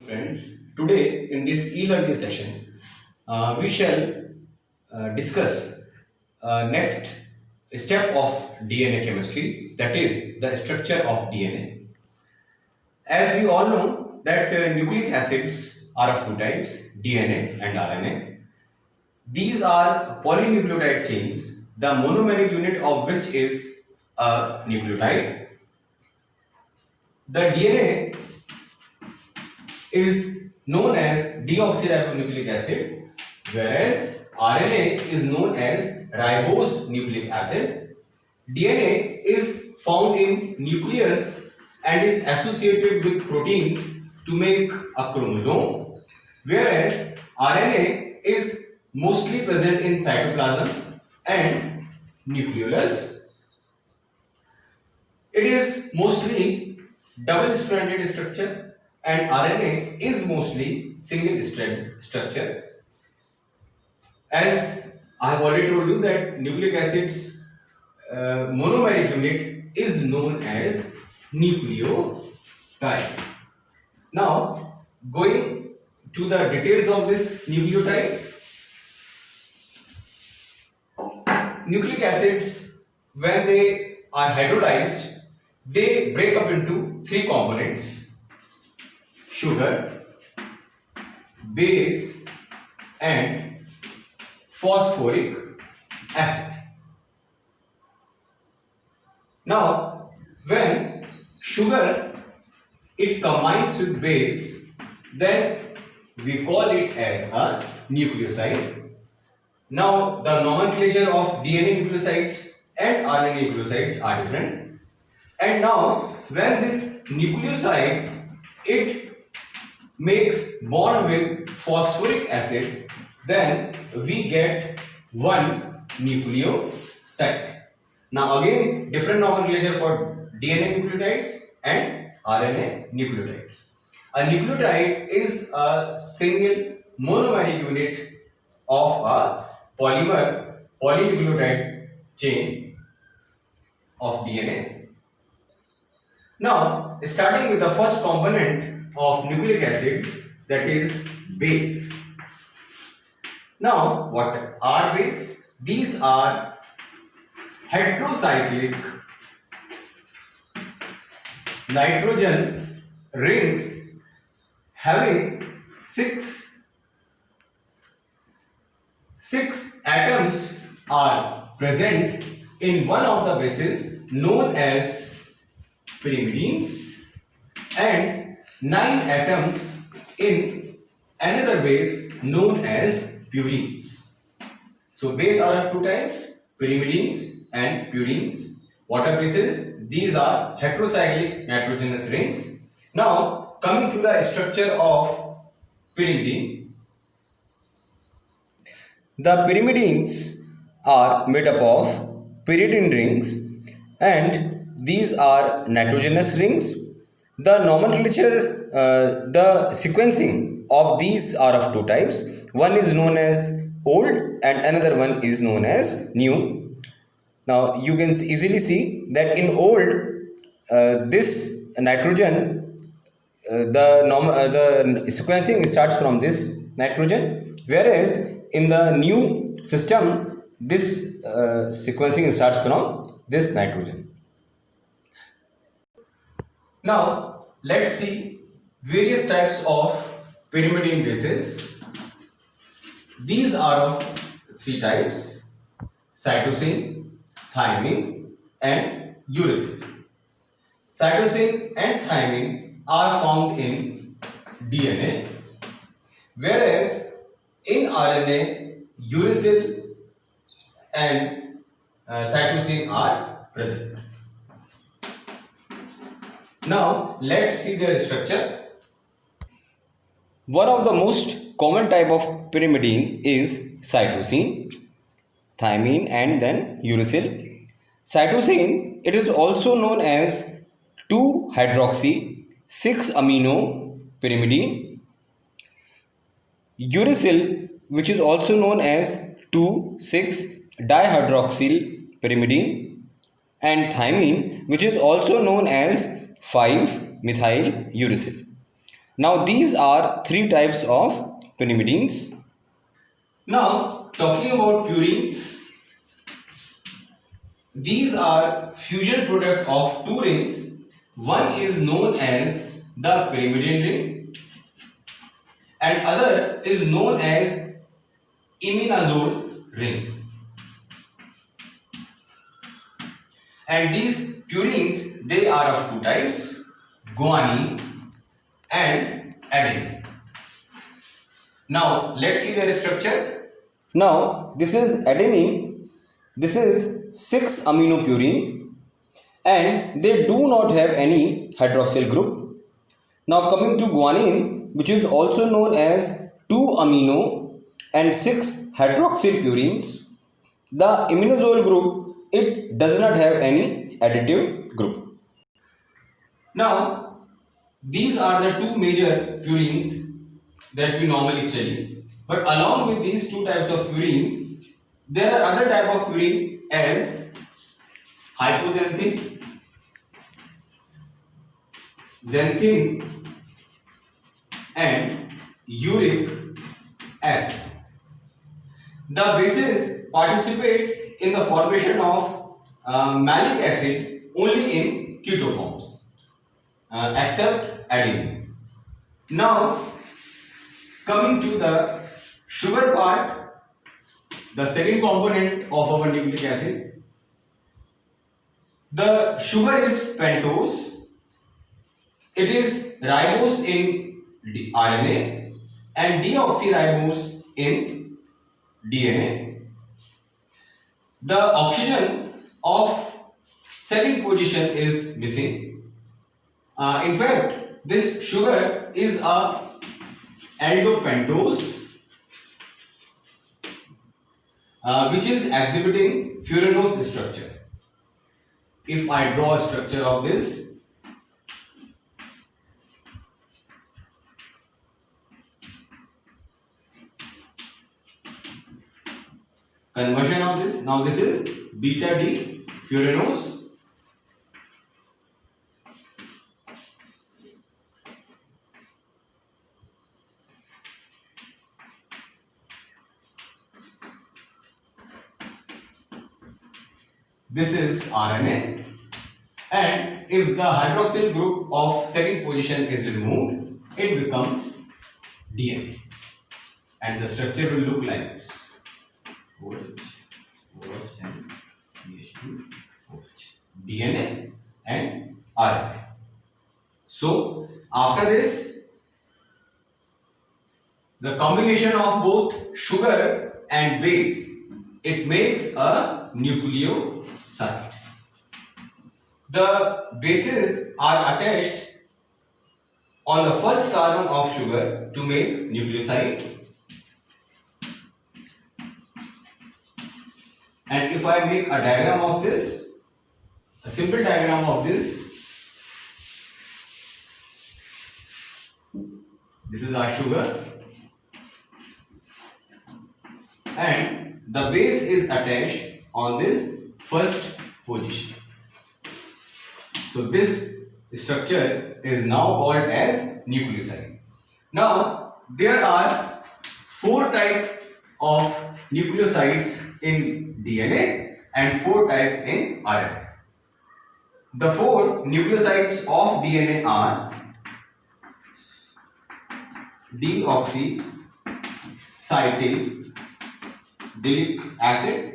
Friends, today in this e-learning session, we shall discuss next step of DNA chemistry, that is the structure of DNA. As we all know that nucleic acids are of two types, DNA and RNA. These are polynucleotide chains, the monomeric unit of which is a nucleotide. The DNA is known as deoxyribonucleic acid, whereas RNA is known as ribose nucleic acid. DNA is found in nucleus and is associated with proteins to make a chromosome, whereas RNA is mostly present in cytoplasm and nucleolus. It is mostly double-stranded structure and RNA is mostly single-strand structure. As I have already told you that nucleic acid's monomeric unit is known as nucleotide. Now, going to the details of this nucleotide, nucleic acids, when they are hydrolyzed, they break up into three components: sugar, base and phosphoric acid. Now, when sugar it combines with base, then we call it as a nucleoside. Now, the nomenclature of DNA nucleosides and RNA nucleosides are different. And now, when this nucleoside it makes bond with phosphoric acid, then we get one nucleotide. Now again, different nomenclature for DNA nucleotides and RNA nucleotides. A nucleotide is a single monomeric unit of a polynucleotide chain of DNA. Now, starting with the first component of nucleic acids, that is base. Now, what are base? These are heterocyclic nitrogen rings having six atoms are present in one of the bases known as pyrimidines and 9 atoms in another base known as purines. So base are of two types, pyrimidines and purines. What are bases? These are heterocyclic nitrogenous rings. Now coming to the structure of pyrimidine. The pyrimidines are made up of pyridine rings and these are nitrogenous rings. The nomenclature, the sequencing of these are of two types. One is known as old and another one is known as new. Now you can easily see that in old, this nitrogen, the sequencing starts from this nitrogen, whereas in the new system, this sequencing starts from this nitrogen. Now, let's see various types of pyrimidine bases. These are of three types: cytosine, thymine and uracil. Cytosine and thymine are found in DNA, whereas in RNA, uracil and cytosine are present. Now, let's see their structure. One of the most common type of pyrimidine is cytosine, thymine and then uracil. Cytosine, it is also known as 2-hydroxy 6-amino pyrimidine. Uracil, which is also known as 2,6-dihydroxyl pyrimidine, and thymine, which is also known as 5-methyl uracil. Now these are three types of pyrimidines. Now talking about purines, these are fusion product of two rings. One is known as the pyrimidine ring and other is known as imidazole ring. And these purines, they are of two types, guanine and adenine. Now let's see their structure. Now this is adenine. This is 6-aminopurine and they do not have any hydroxyl group. Now coming to guanine, which is also known as 2-amino and 6-hydroxyl purines. The imidazole group, it does not have any additive group. Now these are the two major purines that we normally study. But along with these two types of purines, there are other type of purine as hypoxanthine, xanthine and uric acid. The bases participate in the formation of malic acid only in keto forms, except adenine. Now coming to the sugar part, the second component of our nucleic acid, the sugar is pentose. It is ribose in RNA and deoxyribose in DNA. The oxygen of second position is missing. In fact, this sugar is a aldopentose, which is exhibiting furanose structure. If I draw a structure of this, conversion of this, now this is beta D furanose. This is RNA, and if the hydroxyl group of second position is removed, it becomes DNA, and the structure will look like this: OH and CH2 OH, DNA and RNA. So after this, the combination of both sugar and base, it makes a nucleoside. The bases are attached on the first carbon of sugar to make nucleoside. And if I make a diagram of this, a simple diagram of this is our sugar and the base is attached on this first position. So this structure is now called as nucleoside. Now there are 4 types of nucleosides in DNA and 4 types in RNA. The 4 nucleosides of DNA are deoxycytidinic acid.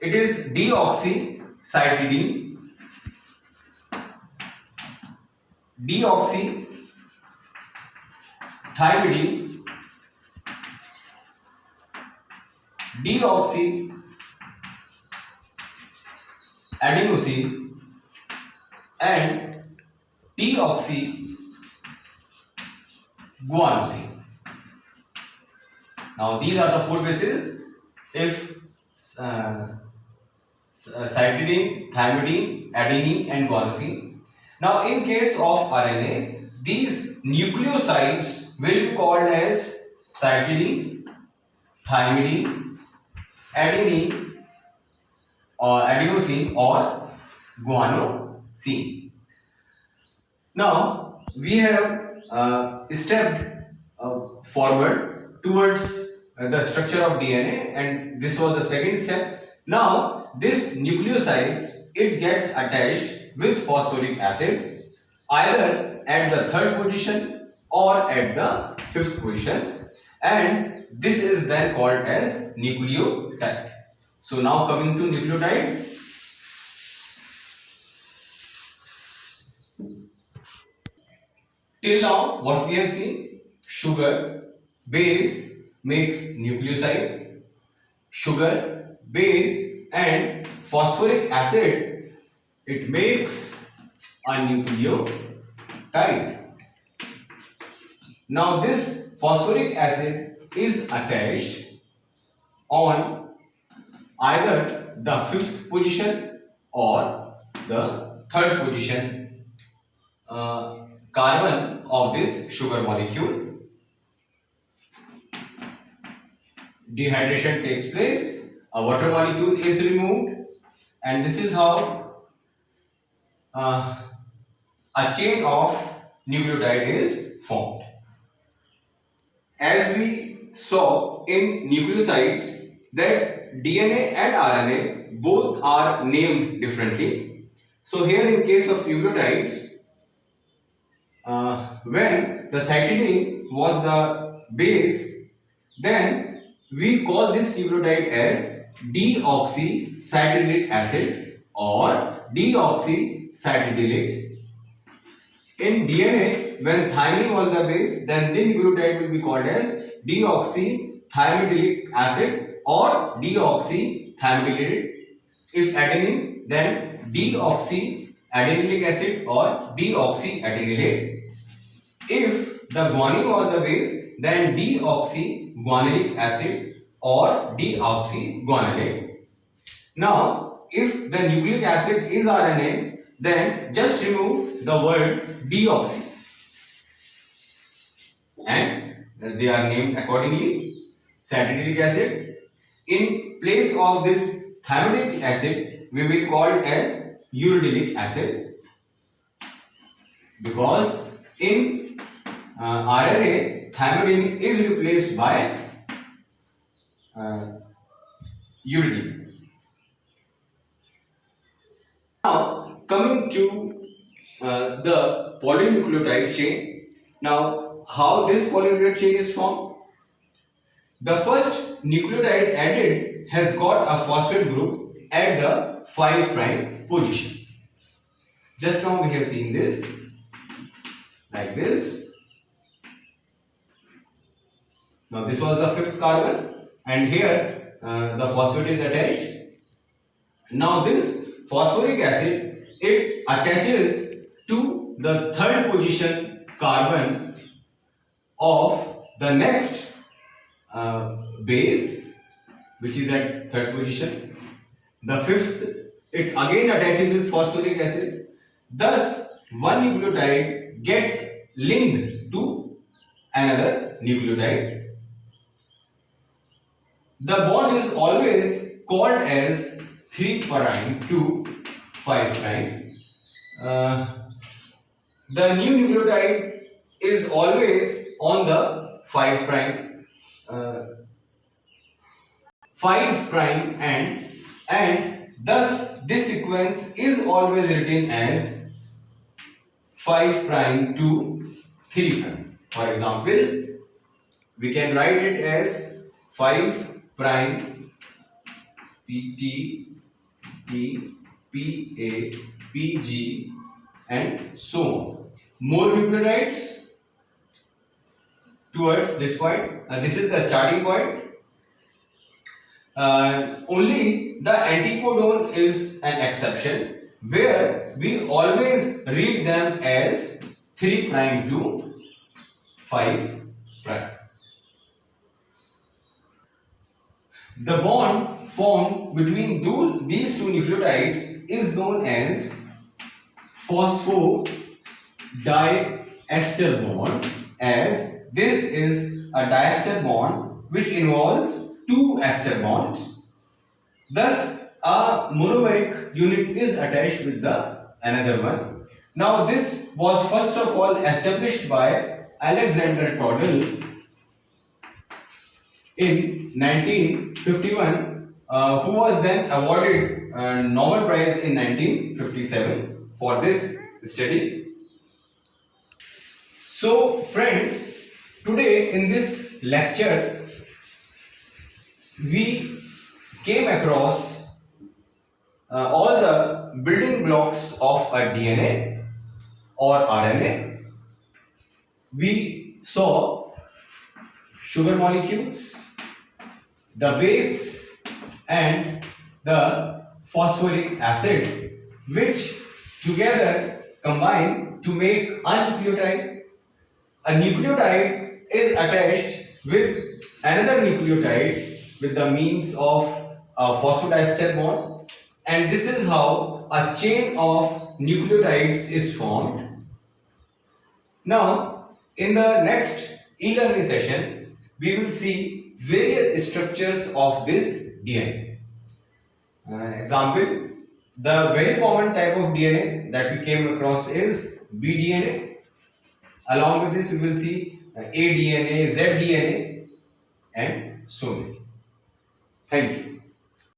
It is deoxycytidine, deoxythymidine, deoxyadenosine and deoxyguanosine. Now these are the 4 bases. If cytidine, thymidine, adenine and guanosine. Now in case of RNA, these nucleosides will be called as cytidine, thymidine, adenine or adenosine or guanosine. Now we have stepped forward towards the structure of DNA, and this was the second step. Now this nucleoside, it gets attached with phosphoric acid either at the third position or at the fifth position, and this is then called as nucleotide. So now coming to nucleotide. Till now, what we have seen, sugar, base makes nucleoside, sugar, base and phosphoric acid, it makes a nucleotide. Now this phosphoric acid is attached on either the fifth position or the third position carbon of this sugar molecule. Dehydration takes place, a water molecule is removed, and this is how a chain of nucleotide is formed. As we saw in nucleosides that DNA and RNA both are named differently. So here in case of nucleotides, when the cytidine was the base, then we call this nucleotide as deoxycytidilic acid or deoxycytidylate. In DNA, when thymine was the base, then the nucleotide will be called as deoxythymidilic acid or deoxythymidylate. If adenine, then deoxyadenilic acid or deoxyadenylate. If the guanine was the base, then deoxyguanilic acid or deoxyguanilate. Now, if the nucleic acid is RNA, then just remove the word deoxy and they are named accordingly. Cytidilic acid, in place of this thymidilic acid, we will call it as uridylic acid, because in RNA thymidine is replaced by uridine. Now coming to the polynucleotide chain. Now how this polynucleotide chain is formed? The first nucleotide added has got a phosphate group at the 5' position. Just now we have seen this like this. Now this was the fifth carbon and here the phosphate is attached. Now this phosphoric acid, it attaches to the third position carbon of the next base, which is at third position. The fifth, it again attaches with phosphoric acid. Thus one nucleotide gets linked to another nucleotide. The bond is always called as 3' to 5'. The new nucleotide is always on the 5', 5' and thus this sequence is always written as 5' to 3'. For example, we can write it as 5' PT, P, PA, PG and so on. More nucleotides towards this point. This is the starting point. Only the anticodon is an exception, where we always read them as 3' to 5'. The bond formed between these two nucleotides is known as phosphodiester bond, as this is a diester bond which involves two ester bonds. Thus a monomeric unit is attached with the another one. Now this was first of all established by Alexander Todel in 1951, who was then awarded a Nobel Prize in 1957 for this study. So friends, today in this lecture we came across all the building blocks of a DNA or RNA. We saw sugar molecules, the base and the phosphoric acid, which together combine to make a nucleotide. A nucleotide is attached with another nucleotide with the means of a phosphodiester bond, and this is how a chain of nucleotides is formed. Now, in the next e-learning session, we will see various structures of this DNA. Example, the very common type of DNA that we came across is bDNA. Along with this, we will see aDNA, zDNA, and so many. Thank you.